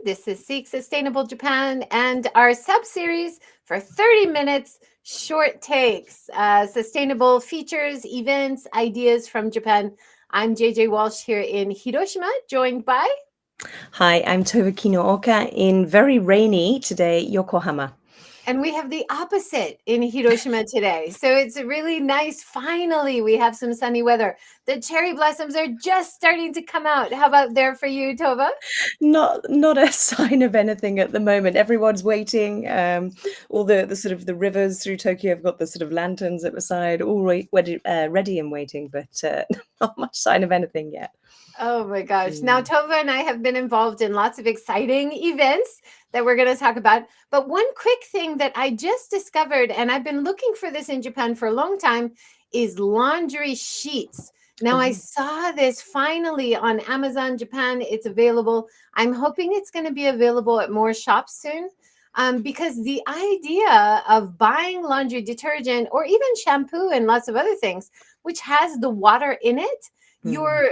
This is Seek Sustainable Japan and our sub-series for 30 minutes, short takes, sustainable features, events, ideas from Japan. I'm JJ Walsh here in Hiroshima, joined by... Hi, I'm Tove Joy in very rainy today, Yokohama. And we have the opposite in Hiroshima today. So it's really nice. Finally, we have some sunny weather. The cherry blossoms are just starting to come out. How about there for you, Tova? Not a sign of anything at the moment. Everyone's waiting. All the sort of the rivers through Tokyo have got the sort of lanterns at the side, all ready and waiting, but not much sign of anything yet. Oh my gosh. Now, Tova and I have been involved in lots of exciting events that we're going to talk about. But one quick thing that I just discovered, and I've been looking for this in Japan for a long time, is laundry sheets. Now, I saw this finally on Amazon Japan. It's available. I'm hoping it's going to be available at more shops soon. Because the idea of buying laundry detergent or even shampoo and lots of other things, which has the water in it, you're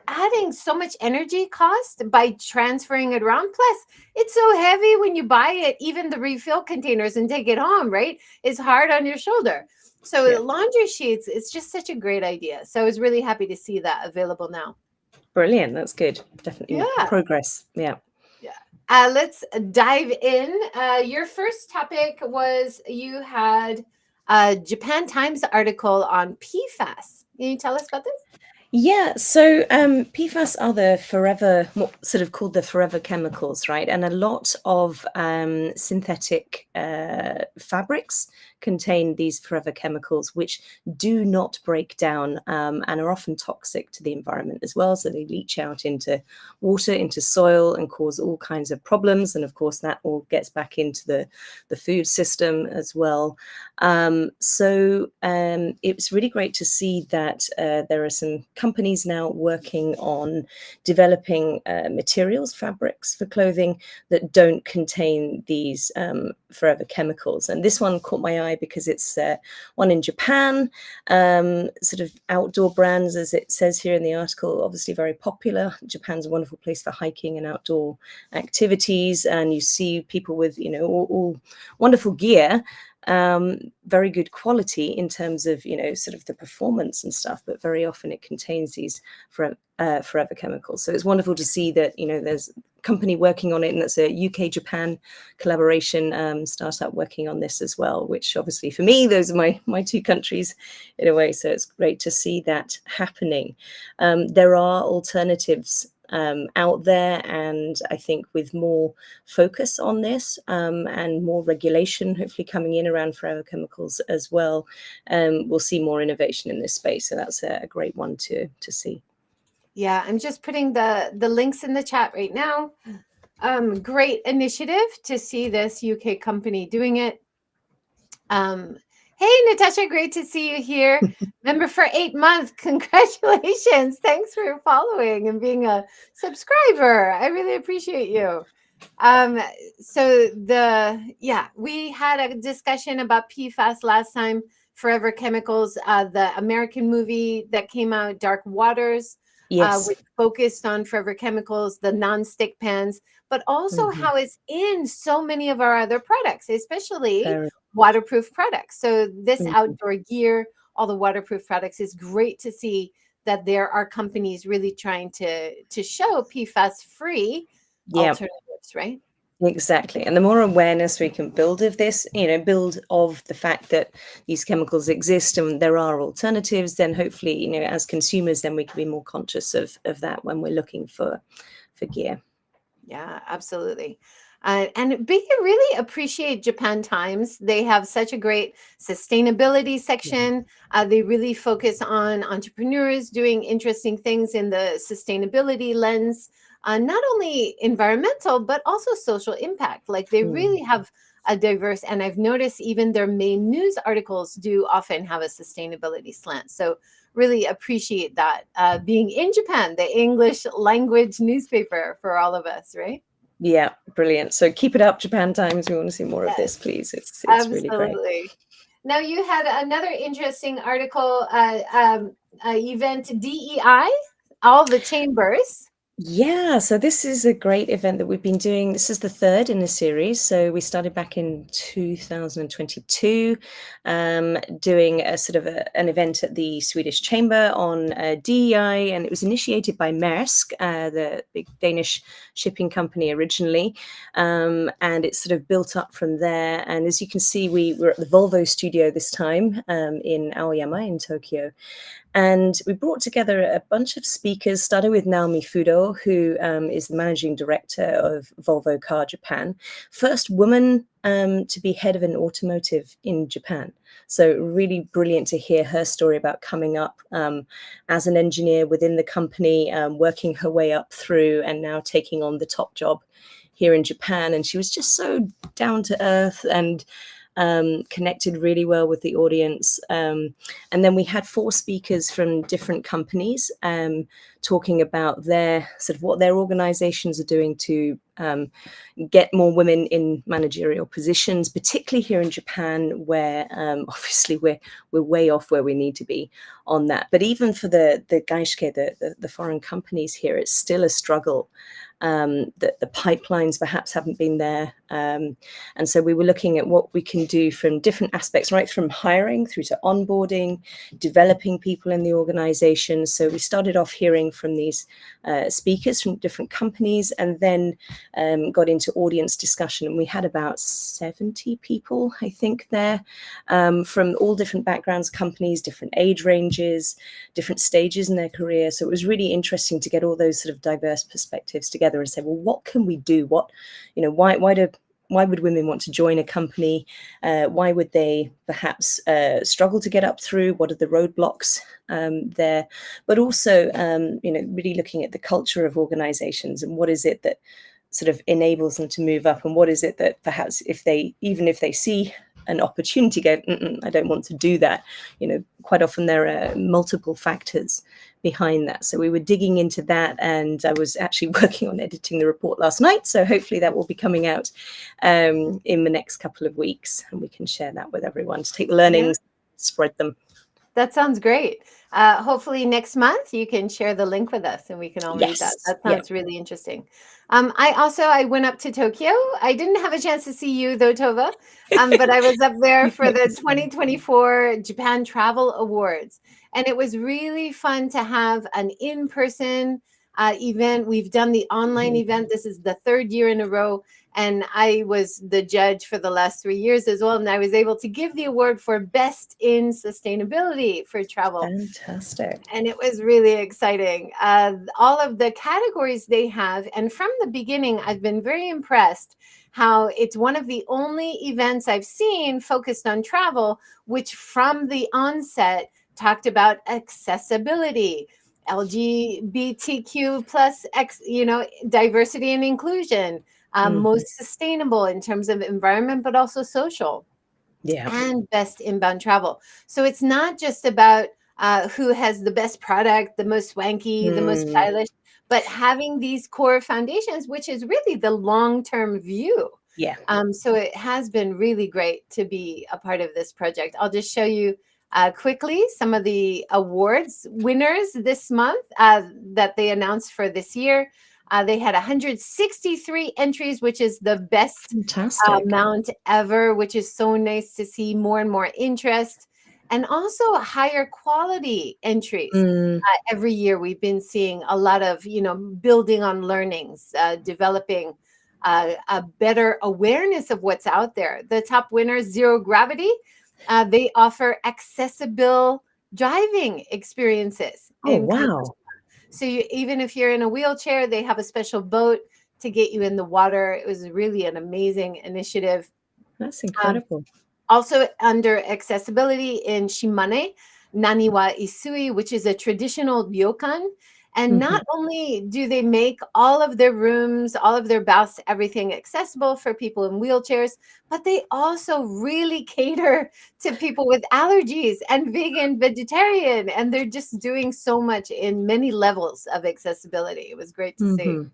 adding so much energy cost by transferring it around. Plus, it's so heavy when you buy it, even the refill containers, and take it home, right? It's hard on your shoulder. So laundry sheets, it's just such a great idea. So I was really happy to see that available now. Brilliant. That's good. Definitely progress. Yeah. Let's dive in. Your first topic was you had a Japan Times article on PFAS. Can you tell us about this? Yeah, so PFAS are the forever, sort of called the forever chemicals, right? And a lot of synthetic fabrics contain these forever chemicals, which do not break down and are often toxic to the environment as well. So they leach out into water, into soil, and cause all kinds of problems. And of course, that all gets back into the food system as well. So it's really great to see that there are some companies now working on developing materials, fabrics for clothing that don't contain these forever chemicals. And this one caught my eye because it's one in Japan, sort of outdoor brands, as it says here in the article, obviously very popular. Japan's a wonderful place for hiking and outdoor activities. And you see people with, all wonderful gear. Very good quality in terms of, sort of the performance and stuff, but very often it contains these forever chemicals. So it's wonderful to see that, there's a company working on it, and that's a UK-Japan collaboration startup working on this as well, which obviously for me, those are my two countries in a way. So it's great to see that happening. There are alternatives out there, and I think with more focus on this and more regulation hopefully coming in around forever chemicals as well, we'll see more innovation in this space. So that's a great one to see. Yeah, I'm just putting the links in the chat right now. Great initiative to see this UK company doing it. Hey, Natasha, great to see you here. Member for 8 months. Congratulations. Thanks for following and being a subscriber. I really appreciate you. We had a discussion about PFAS last time, Forever Chemicals, the American movie that came out, Dark Waters, which focused on forever chemicals, the non-stick pans, but also how it's in so many of our other products, especially waterproof products. So this outdoor gear, all the waterproof products, is great to see that there are companies really trying to show PFAS-free alternatives, right? Exactly. And the more awareness we can build of this, build of the fact that these chemicals exist and there are alternatives, then hopefully, as consumers, then we can be more conscious of that when we're looking for gear. Yeah, absolutely. And we really appreciate Japan Times. They have such a great sustainability section. They really focus on entrepreneurs doing interesting things in the sustainability lens, not only environmental, but also social impact. Like they really have a diverse, and I've noticed even their main news articles do often have a sustainability slant. So really appreciate that being in Japan, the English language newspaper for all of us, right? Yeah, brilliant. So keep it up, Japan Times. We want to see more of this, please. It's really great. Now you had another interesting article, event DEI, all the chambers. Yeah, so this is a great event that we've been doing. This is the third in the series. So we started back in 2022, doing a sort of an event at the Swedish Chamber on DEI, and it was initiated by Maersk, the big Danish shipping company originally, and it's sort of built up from there. And as you can see, we were at the Volvo studio this time in Aoyama in Tokyo. And we brought together a bunch of speakers, starting with Naomi Fudo, who is the managing director of Volvo Car Japan, first woman to be head of an automotive in Japan. So really brilliant to hear her story about coming up as an engineer within the company, working her way up through and now taking on the top job here in Japan. And she was just so down to earth and connected really well with the audience. And then we had 4 speakers from different companies talking about their sort of what their organizations are doing to get more women in managerial positions, particularly here in Japan, where obviously we're way off where we need to be on that. But even for the gaishike, the foreign companies here, it's still a struggle. That the pipelines perhaps haven't been there. And so we were looking at what we can do from different aspects, right from hiring through to onboarding, developing people in the organization. So we started off hearing from these speakers from different companies, and then got into audience discussion. And we had about 70 people, I think, there from all different backgrounds, companies, different age ranges, different stages in their career. So it was really interesting to get all those sort of diverse perspectives together and say, well, what can we do? What, why would women want to join a company? Why would they perhaps struggle to get up through? What are the roadblocks there? But also, really looking at the culture of organizations and what is it that sort of enables them to move up, and what is it that perhaps if they see an opportunity, go, I don't want to do that. Quite often there are multiple factors behind that. So we were digging into that, and I was actually working on editing the report last night. So hopefully that will be coming out in the next couple of weeks, and we can share that with everyone to take the learnings, spread them. That sounds great. Hopefully next month you can share the link with us and we can all read that. That sounds really interesting. I went up to Tokyo. I didn't have a chance to see you though, Tova, but I was up there for the 2024 Japan Travel Awards. And it was really fun to have an in-person event. We've done the online event. This is the 3rd year in a row. And I was the judge for the last 3 years as well. And I was able to give the award for Best in Sustainability for Travel. Fantastic. And it was really exciting. All of the categories they have. And from the beginning, I've been very impressed how it's one of the only events I've seen focused on travel, which from the onset talked about accessibility, LGBTQ plus diversity and inclusion. Most sustainable in terms of environment, but also social. And best inbound travel. So it's not just about who has the best product, the most swanky, the most stylish, but having these core foundations, which is really the long-term view. So it has been really great to be a part of this project. I'll just show you quickly some of the awards winners this month that they announced for this year. They had 163 entries, which is the best amount ever, which is so nice to see more and more interest, and also higher quality entries. Every year we've been seeing a lot of, building on learnings, developing a better awareness of what's out there. The top winners, Zero Gravity, they offer accessible driving experiences. Oh, wow. So even if you're in a wheelchair, they have a special boat to get you in the water. It was really an amazing initiative. That's incredible. Also under accessibility in Shimane, Naniwa Isui, which is a traditional ryokan. And not only do they make all of their rooms, all of their baths, everything accessible for people in wheelchairs, but they also really cater to people with allergies and vegan, vegetarian. And they're just doing so much in many levels of accessibility. It was great to see.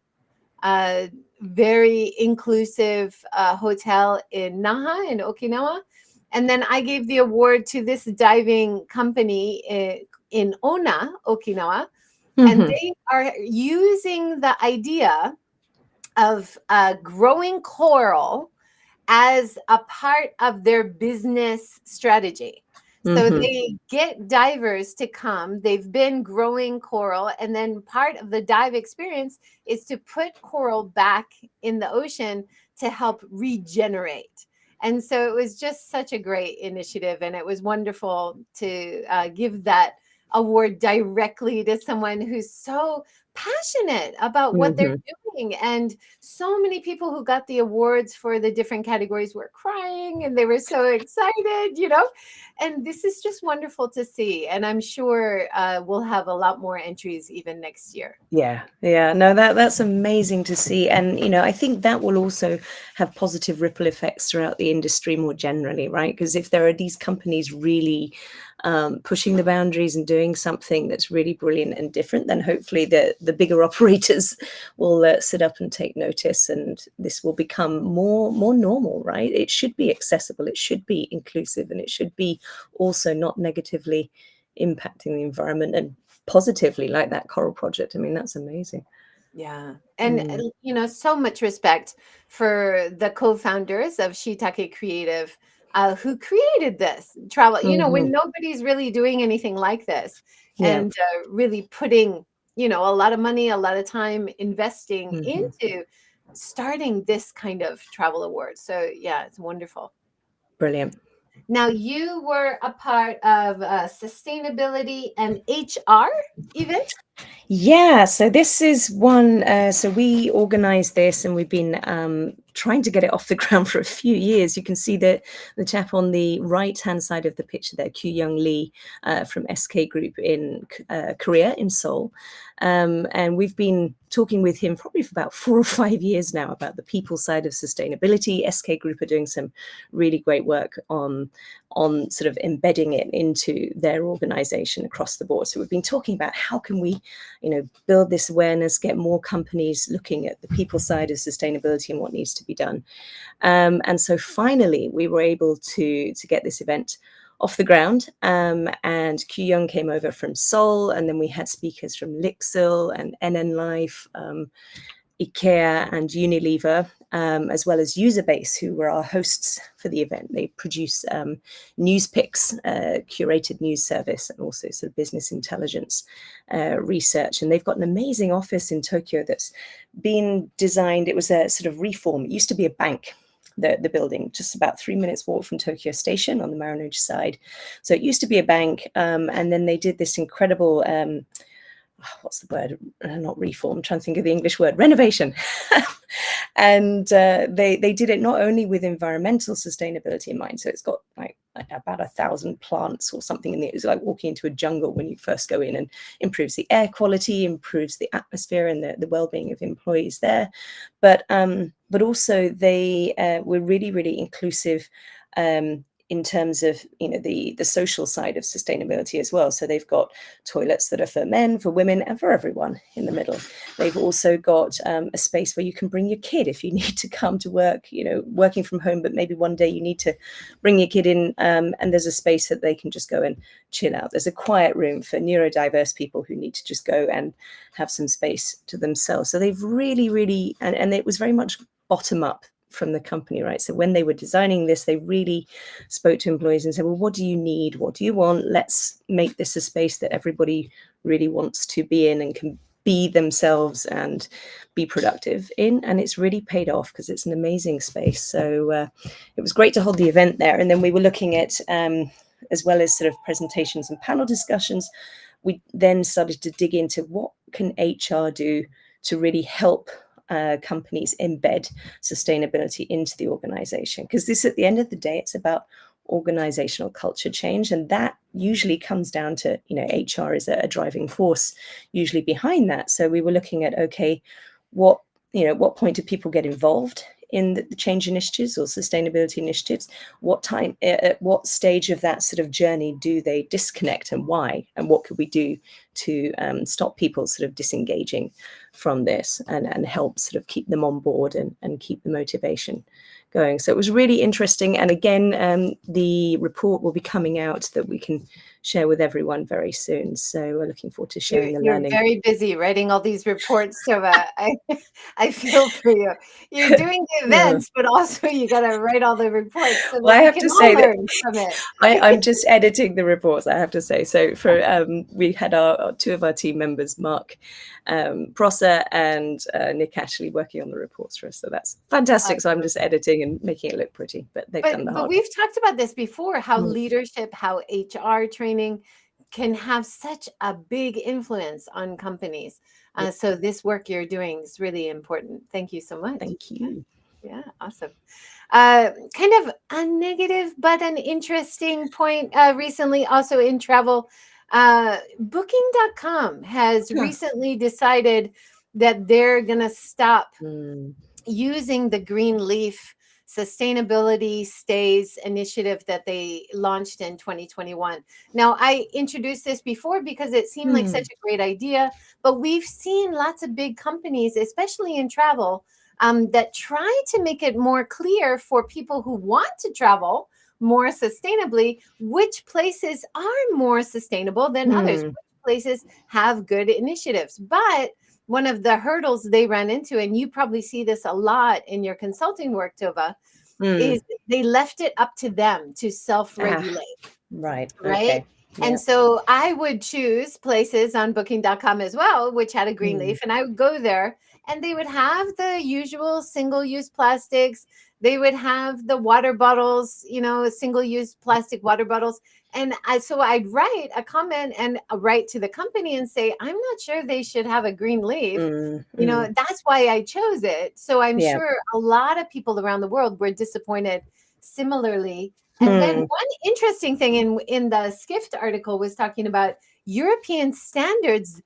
Very inclusive hotel in Naha in Okinawa. And then I gave the award to this diving company in Ona, Okinawa. And Hmm. they are using the idea of growing coral as a part of their business strategy. So Hmm. they get divers to come. They've been growing coral, and then part of the dive experience is to put coral back in the ocean to help regenerate. And so it was just such a great initiative, and it was wonderful to give that award directly to someone who's so passionate about what they're Hmm. doing. And so many people who got the awards for the different categories were crying and they were so excited, you know. And this is just wonderful to see. And I'm sure we'll have a lot more entries even next year. Yeah, yeah, no, that's amazing to see, and I think that will also have positive ripple effects throughout the industry more generally, right? Because if there are these companies really pushing the boundaries and doing something that's really brilliant and different, then hopefully the bigger operators will sit up and take notice, and this will become more normal, right? It should be accessible, it should be inclusive, and it should be also not negatively impacting the environment, and positively, like that coral project. I mean, that's amazing. Yeah. And, Mm. so much respect for the co-founders of Shiitake Creative, who created this travel, when Hmm. nobody's really doing anything like this, Yeah. and really putting, a lot of money, a lot of time investing Hmm. into starting this kind of travel award. So, yeah, it's wonderful. Brilliant. Now, you were a part of sustainability and HR event. Yeah, so this is one. So we organised this, and we've been trying to get it off the ground for a few years. You can see the chap on the right-hand side of the picture there, Kyu Young Lee, from SK Group in Korea, in Seoul. And we've been talking with him probably for about 4 or 5 years now about the people side of sustainability. SK Group are doing some really great work on sort of embedding it into their organization across the board. So we've been talking about how can we, build this awareness, get more companies looking at the people side of sustainability and what needs to be done. And so finally, we were able to get this event off the ground. And Kyu Young came over from Seoul, and then we had speakers from Lixil and NN Life, IKEA and Unilever, as well as Userbase, who were our hosts for the event. They produce news picks, curated news service, and also sort of business intelligence research. And they've got an amazing office in Tokyo that's been designed. It was a sort of reform. It used to be a bank. The building, just about 3 minutes walk from Tokyo Station on the Marunouchi side. So it used to be a bank, and then they did this incredible what's the word? Not reform. I'm trying to think of the English word. Renovation. And they did it not only with environmental sustainability in mind. So it's got like about 1,000 plants or something in there. It's like walking into a jungle when you first go in, and improves the air quality, improves the atmosphere and the well-being of employees there. But also they were really, really inclusive. In terms of the social side of sustainability as well. So they've got toilets that are for men, for women, and for everyone in the middle. They've also got a space where you can bring your kid if you need to come to work, working from home, but maybe one day you need to bring your kid in, and there's a space that they can just go and chill out. There's a quiet room for neurodiverse people who need to just go and have some space to themselves. So they've really, really, and it was very much bottom up from the company, right? So when they were designing this, they really spoke to employees and said, well, what do you need? What do you want? Let's make this a space that everybody really wants to be in and can be themselves and be productive in. And it's really paid off because it's an amazing space. So it was great to hold the event there. And then we were looking at, as well as sort of presentations and panel discussions, we then started to dig into what can HR do to really help companies embed sustainability into the organization, because this, at the end of the day, it's about organizational culture change, and that usually comes down to HR is a driving force usually behind that. So we were looking at, okay, what point do people get involved in the change initiatives or sustainability initiatives, at what stage of that sort of journey do they disconnect, and why, and what could we do to stop people sort of disengaging from this, and help sort of keep them on board, and keep the motivation going. So it was really interesting. And again, the report will be coming out that we can share with everyone very soon. So we're looking forward to sharing the You're learning. very busy writing all these reports, Tova. I feel for you. You're doing the events, but also you got to write all the reports so Well, that I we have can to all say that learn from it. I'm just editing the reports, I have to say. So for we had our two of our team members, Mark Prosser and Nick Ashley, working on the reports for us. So that's fantastic. So I'm just editing and making it look pretty, but they've done the But hard we've talked about this before, how work. leadership, how HR training can have such a big influence on companies. So this work you're doing is really important. Thank you so much. Thank you. Yeah, awesome. Kind of a negative, but an interesting point recently, also in travel. Booking.com has recently decided that they're going to stop using the Green Leaf Sustainability Stays initiative that they launched in 2021. Now, I introduced this before because it seemed like such a great idea, but we've seen lots of big companies, especially in travel, that try to make it more clear for people who want to travel more sustainably, which places are more sustainable than others, which places have good initiatives. But one of the hurdles they ran into, and you probably see this a lot in your consulting work, Tova, is they left it up to them to self-regulate. Right. Right. Okay. And so I would choose places on booking.com as well, which had a green leaf, and I would go there and they would have the usual single-use plastics. They would have the water bottles, single-use plastic water bottles. And so I'd write a comment and write to the company and say, I'm not sure they should have a green leaf. That's why I chose it. So I'm sure a lot of people around the world were disappointed similarly. And then one interesting thing in the Skift article was talking about European standards.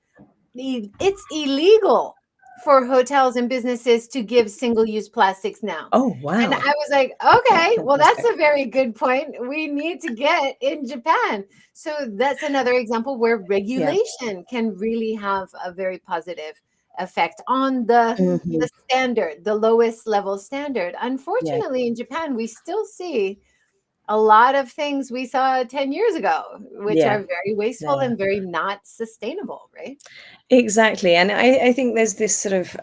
It's illegal for hotels and businesses to give single-use plastics now. Oh, wow. And I was like, okay, well, that's a very good point. We need to get in Japan. So that's another example where regulation can really have a very positive effect on the standard, the lowest level standard. Unfortunately, in Japan, we still see a lot of things we saw 10 years ago, which are very wasteful and very not sustainable, right? Exactly. And I think there's this sort of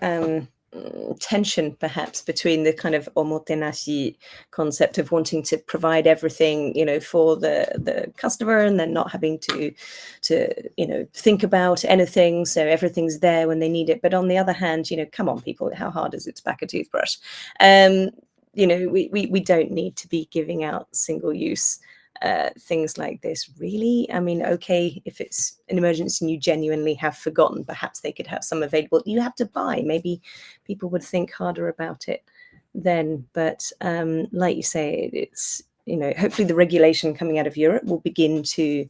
tension perhaps between the kind of omotenashi concept of wanting to provide everything, for the customer, and then not having to think about anything. So everything's there when they need it. But on the other hand, come on, people, how hard is it to pack a toothbrush? We don't need to be giving out single-use things like this, really. I mean, okay, if it's an emergency and you genuinely have forgotten, perhaps they could have some available. You have to buy. Maybe people would think harder about it then. But like you say, it's hopefully the regulation coming out of Europe will begin to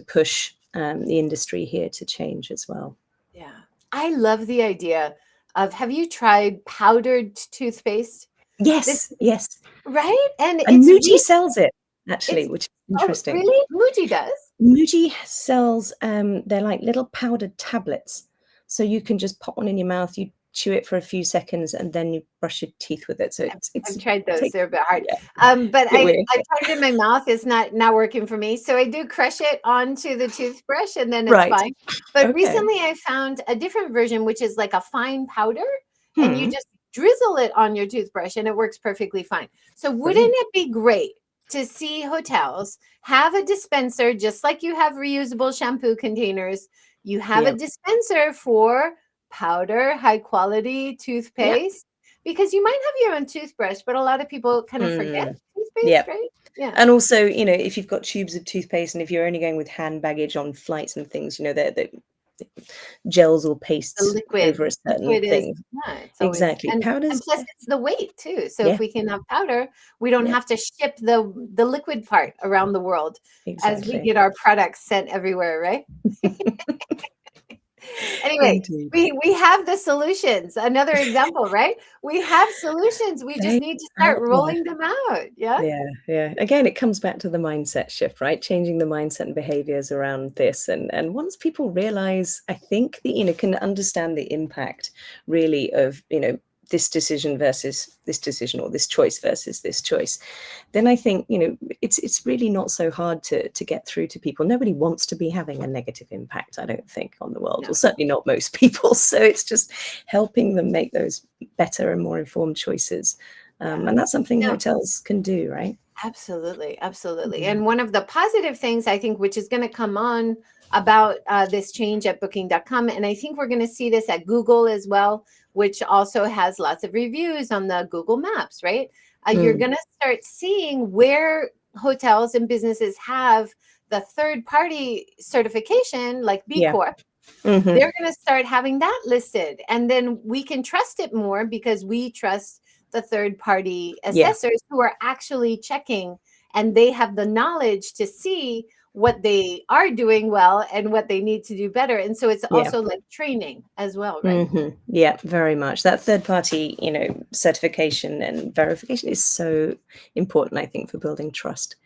push the industry here to change as well. Yeah, I love the idea of. Have you tried powdered toothpaste? Yes, yes. Right, and And it's Muji sells it actually, which is oh, interesting. really? Muji does? Muji sells, they're like little powdered tablets. So you can just pop one in your mouth, you chew it for a few seconds, and then you brush your teeth with it. So I've tried those. They're a bit hard. Yeah. But I tried it in my mouth. It's not working for me. So I do crush it onto the toothbrush and then it's fine. But recently I found a different version, which is like a fine powder, and you just drizzle it on your toothbrush and it works perfectly fine. So wouldn't it be great to see hotels have a dispenser, just like you have reusable shampoo containers? You have a dispenser for powder, high quality toothpaste, because you might have your own toothbrush, but a lot of people kind of forget toothpaste, right? Yeah. And also, if you've got tubes of toothpaste, and if you're only going with hand baggage on flights and things, the gels or pastes over a certain thing. It's always, exactly. And Powders. plus, it's the weight too. So if we can have powder, we don't have to ship the liquid part around the world as we get our products sent everywhere, right? Anyway, Indeed. we have the solutions. Another example, right? We have solutions. We They just need to out start there. rolling them out. Yeah. Yeah, yeah. Again, it comes back to the mindset shift, right? Changing the mindset and behaviors around this. And once people realize, I think that, can understand the impact really of, this decision versus this decision, or this choice versus this choice, then I think, it's really not so hard to get through to people. Nobody wants to be having a negative impact, I don't think, on the world, No. or certainly not most people. So it's just helping them make those better and more informed choices. Yeah. And that's something No. hotels can do, right? Absolutely, absolutely. Mhm. And one of the positive things I think, which is going to come on about this change at booking.com, and I think we're going to see this at Google as well, which also has lots of reviews on the Google Maps, right? You're Mm. going to start seeing where hotels and businesses have the third party certification, like B Yeah. Corp. Mhm. They're going to start having that listed. And then we can trust it more because we trust the third party Yeah. assessors who are actually checking, and they have the knowledge to see what they are doing well and what they need to do better. And so it's Yeah. also like training as well, right? Yeah, very much. That third party, certification and verification is so important, I think, for building trust.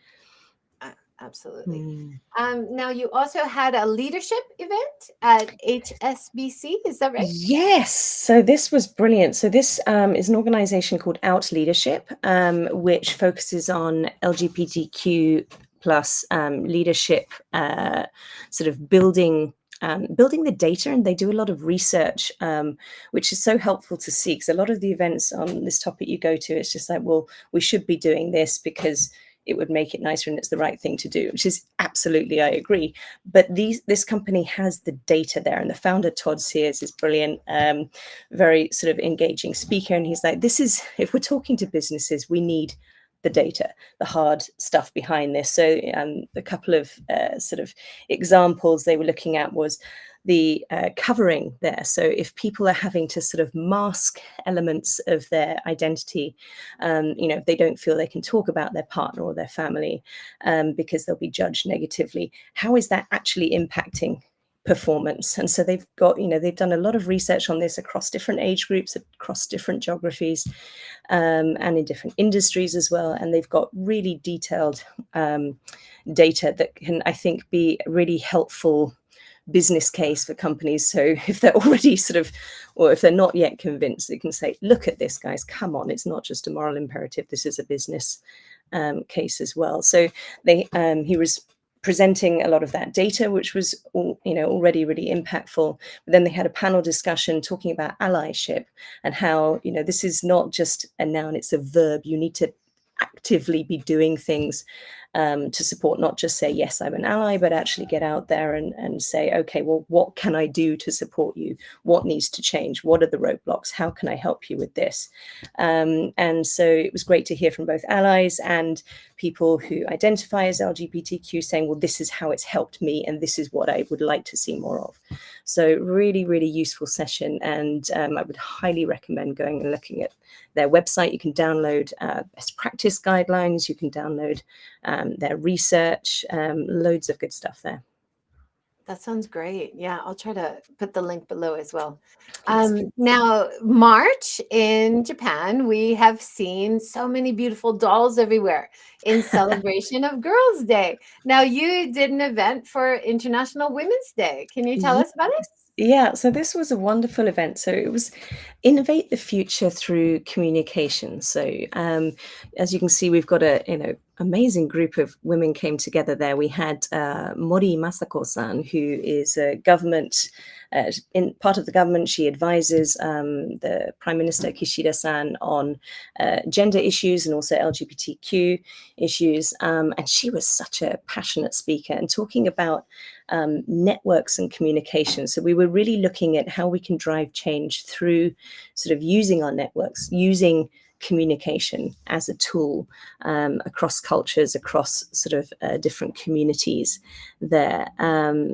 Absolutely. Mm. Now, you also had a leadership event at HSBC. Is that right? Yes. So this was brilliant. So this is an organization called Out Leadership, which focuses on LGBTQ plus leadership, sort of building the data, and they do a lot of research, which is so helpful to see, because a lot of the events on this topic you go to, it's just like, well, we should be doing this because it would make it nicer and it's the right thing to do, which is absolutely, I agree. But this company has the data there, and the founder, Todd Sears, is brilliant, very sort of engaging speaker, and he's like, this is, if we're talking to businesses, we need the data, the hard stuff behind this. So a couple of sort of examples they were looking at was the covering there. So if people are having to sort of mask elements of their identity, if they don't feel they can talk about their partner or their family because they'll be judged negatively, how is that actually impacting performance? And so they've done a lot of research on this across different age groups, across different geographies, and in different industries as well. And they've got really detailed data that can, I think, be really helpful business case for companies. So if they're already sort of, or if they're not yet convinced, they can say, look at this, guys, come on, it's not just a moral imperative, this is a business case as well. So he was presenting a lot of that data, which was already really impactful. But then they had a panel discussion talking about allyship, and how this is not just a noun, it's a verb. You need to actively be doing things to support, not just say, yes, I'm an ally, but actually get out there and say, okay, well, what can I do to support you? What needs to change? What are the roadblocks? How can I help you with this? And so it was great to hear from both allies and people who identify as LGBTQ saying, well, this is how it's helped me, and this is what I would like to see more of. So really, really useful session. And I would highly recommend going and looking at their website. You can download best practice guidelines. You can download their research, loads of good stuff there. That sounds great. Yeah, I'll try to put the link below as well. Yes, please. Now, March in Japan, we have seen so many beautiful dolls everywhere in celebration of Girls' Day. Now, you did an event for International Women's Day. Can you tell Yes. us about it? Yeah, so this was a wonderful event. So it was innovate the future through communication. So as you can see, we've got a amazing group of women came together there. We had Mori Masako-san, who is a government in part of the government. She advises the Prime Minister Kishida-san on gender issues and also LGBTQ issues. And she was such a passionate speaker and talking about networks and communication. So we were really looking at how we can drive change through sort of using our networks, using communication as a tool across cultures, across sort of different communities there.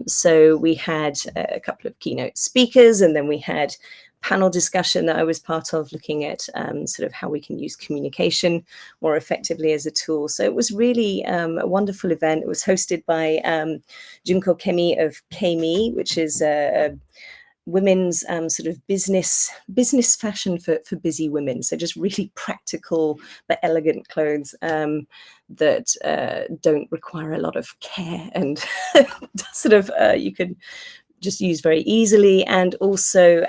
So we had a couple of keynote speakers, and then we had panel discussion that I was part of, looking at sort of how we can use communication more effectively as a tool. So it was really a wonderful event. It was hosted by Junko Kemi of KME, which is women's sort of business fashion for busy women. So just really practical but elegant clothes that don't require a lot of care and sort of you can just use very easily. And also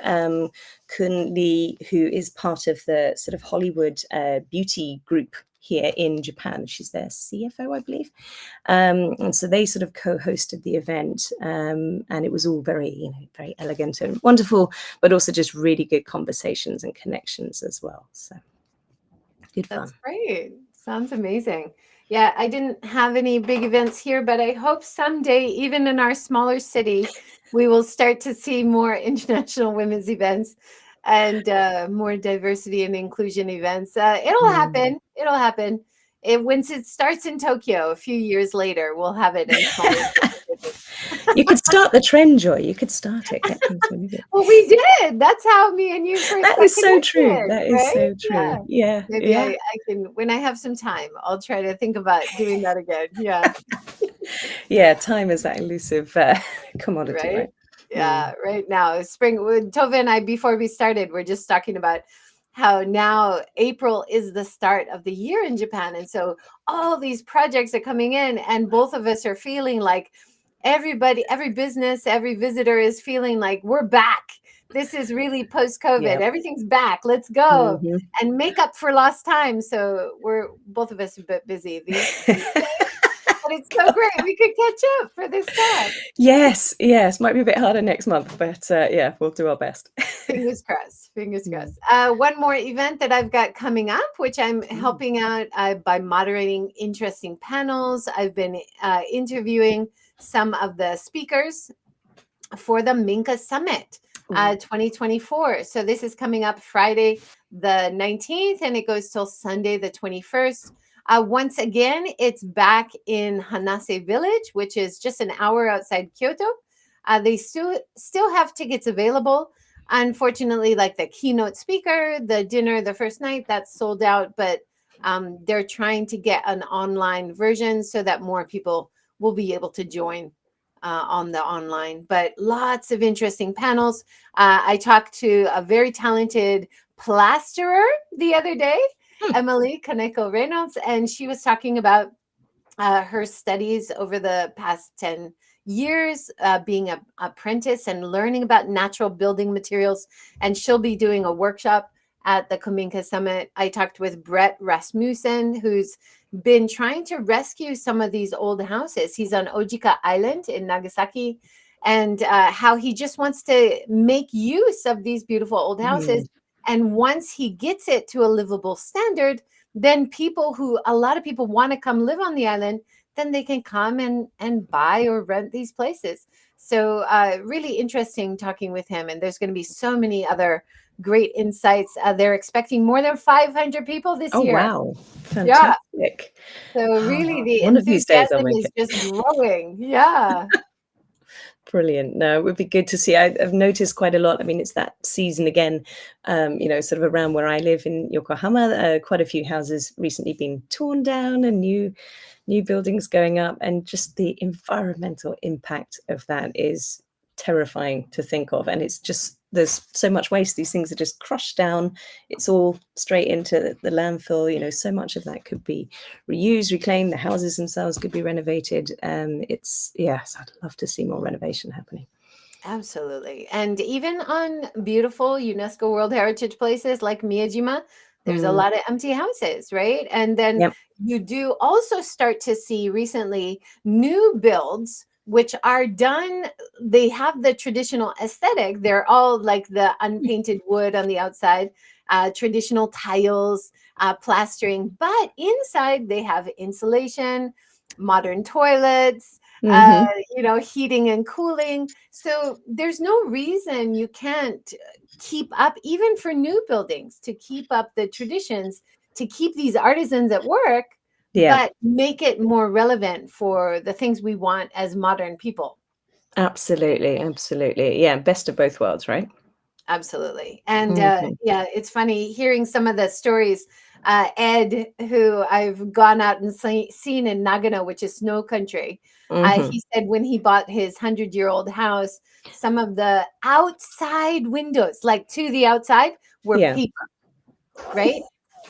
Kun Lee, who is part of the sort of Hollywood beauty group here in Japan. She's their CFO, I believe. And so they sort of co-hosted the event, and it was all very, very elegant and wonderful, but also just really good conversations and connections as well. So good fun. That's great. Sounds amazing. Yeah, I didn't have any big events here, but I hope someday, even in our smaller city, we will start to see more international women's events and more diversity and inclusion events. It'll happen. It'll happen. Once it starts in Tokyo, a few years later, we'll have it in smaller cities. You could start the trend, Joy. You could start it. Get things really good. Well, we did. That's how me and you first That got is so true. connected, That is right? so true. Yeah. Maybe Yeah. I can, when I have some time, I'll try to think about doing that again. Yeah. Yeah. Time is that elusive commodity, Right? right? Yeah. Right now, spring, Tove and I, before we started, we're just talking about how now April is the start of the year in Japan. And so all these projects are coming in, and both of us are feeling like everybody, every business, every visitor is feeling like we're back. This is really post-COVID. Yeah. Everything's back. Let's go and make up for lost time. So we're both of us a bit busy these days. But it's so great. We could catch up for this talk. Yes. Might be a bit harder next month, but yeah, we'll do our best. Fingers crossed. Fingers crossed. One more event that I've got coming up, which I'm helping out by moderating interesting panels. I've been interviewing some of the speakers for the Minka Summit 2024. So this is coming up Friday the 19th, and it goes till Sunday the 21st. Once again, it's back in Hanase Village, which is just an hour outside Kyoto. They still have tickets available. Unfortunately, like the keynote speaker, the dinner, the first night, that's sold out, but they're trying to get an online version so that more people will be able to join on the online. But lots of interesting panels. I talked to a very talented plasterer the other day, Emily Kaneko Reynolds, and she was talking about her studies over the past 10 years, being an apprentice and learning about natural building materials. And she'll be doing a workshop at the Kominka Summit. I talked with Brett Rasmussen, who's been trying to rescue some of these old houses. He's on Ojika Island in Nagasaki, and how he just wants to make use of these beautiful old houses. And once he gets it to a livable standard, then a lot of people want to come live on the island, then they can come and buy or rent these places. So really interesting talking with him. And there's going to be so many other great insights. They're expecting more than 500 people this year. Wow. Fantastic. Yeah. So really the one of these days I'll enthusiasm make is just growing. Yeah. Brilliant. No, it would be good to see. I've noticed quite a lot. I mean, it's that season again, sort of around where I live in Yokohama, quite a few houses recently been torn down and new buildings going up. And just the environmental impact of that is terrifying to think of. And it's just, there's so much waste. These things are just crushed down. It's all straight into the landfill. So much of that could be reused, reclaimed. The houses themselves could be renovated. Yes, I'd love to see more renovation happening. Absolutely. And even on beautiful UNESCO World Heritage places like Miyajima, there's a lot of empty houses, right? And then you do also start to see recently new builds, which are done, they have the traditional aesthetic. They're all like the unpainted wood on the outside, traditional tiles, plastering, but inside they have insulation, modern toilets, heating and cooling. So there's no reason you can't keep up, even for new buildings, to keep up the traditions, to keep these artisans at work, but make it more relevant for the things we want as modern people. Absolutely. Yeah, best of both worlds, right? Absolutely. And it's funny hearing some of the stories Ed, who I've gone out and seen in Nagano, which is snow country. Hmm. He said when he bought his 100-year-old house, some of the outside windows, like to the outside, were Yeah. paper, right?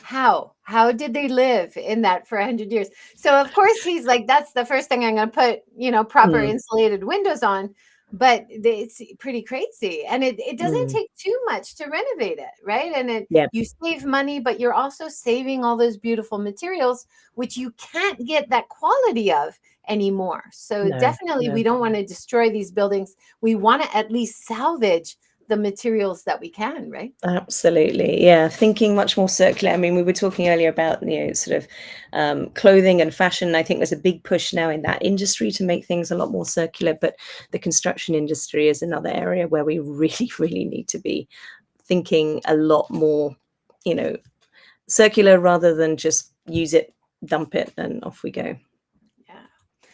How did they live in that for 100 years? So of course he's like, that's the first thing I'm going to put, proper Mm. insulated windows on. But it's pretty crazy, and it doesn't Mm. take too much to renovate it, right? And Yeah. you save money, but you're also saving all those beautiful materials, which you can't get that quality of anymore. So No, definitely, no. we don't want to destroy these buildings. We want to at least salvage the materials that we can, right? Absolutely. Yeah. Thinking much more circular. I mean, we were talking earlier about, sort of clothing and fashion. I think there's a big push now in that industry to make things a lot more circular. But the construction industry is another area where we really, really need to be thinking a lot more, circular rather than just use it, dump it, and off we go. Yeah.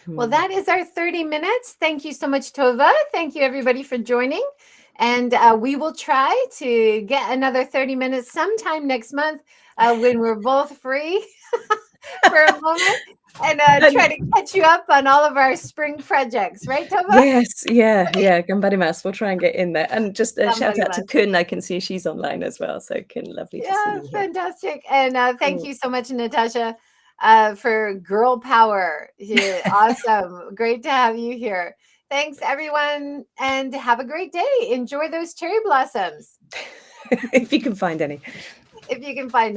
Well, Hmm. that is our 30 minutes. Thank you so much, Tova. Thank you, everybody, for joining. And we will try to get another 30 minutes sometime next month when we're both free for a moment, and try And to catch you up on all of our spring projects. Right, Tova? yes, yeah. Gambarimas. We'll try and get in there. And just a shout Somebody out to must. Kun. I can see she's online as well. So Kun, lovely to see Yeah, you here. fantastic. And thank Mm. you so much, Natasha, for girl power. Yeah, awesome. Great to have you here. Thanks, everyone, and have a great day. Enjoy those cherry blossoms If you can find any. if you can find them.